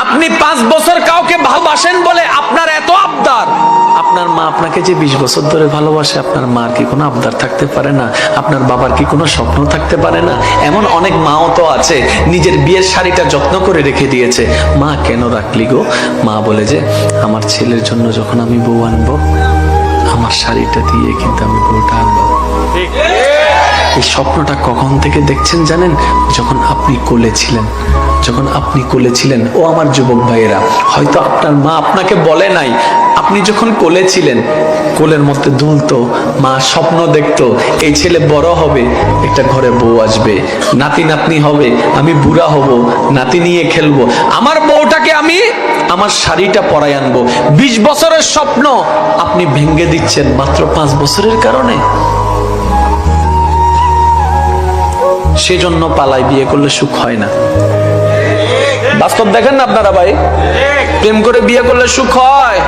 আপনি 5 বছর কাউকে ভালোবাসেন বলে আপনার এত আবদার। আপনার মা আপনাকে যে 20 বছর ধরে ভালোবাসে, আপনার মার কি কোনো আবদার থাকতে পারে না? আপনার বাবার কি কোনো স্বপ্ন থাকতে পারে না? এমন অনেক মাও তো আছে নিজের বিয়ের শাড়িটা যত্ন করে রেখে দিয়েছে। মা কেন রাখলি গো? মা বলে যে আমার ছেলের জন্য যখন আমি বউ আনবো, আমার শাড়িটা দিয়ে কিন্তু আমি বউটা আনবো। এই স্বপ্নটা কখন থেকে দেখছেন জানেন? যখন আপনি কোলে ছিলেন। যখন আপনি কোলে ছিলেন, ও আমার যুবক ভাইয়েরা, হয়তো আপনার মা আপনাকে বলে নাই, আপনি যখন কোলে ছিলেন, কোলের মধ্যে দুলতো, মা স্বপ্ন দেখতো এই ছেলে বড় হবে, একটা ঘরে বউ আসবে, নাতি নাতনি হবে, আমি বুড়া হব, নাতি নিয়ে খেলবো, আমার বউটাকে আমি আমার শাড়িটা পরাই আনবো। 20 বছরের স্বপ্ন আপনি ভেঙে দিচ্ছেন মাত্র 5 বছরের কারণে। সেজন্য পালায় বিয়ে করলে সুখ হয় না। বাস্তব দেখেন না আপনারা ভাই, প্রেম করে বিয়ে করলে সুখ হয়।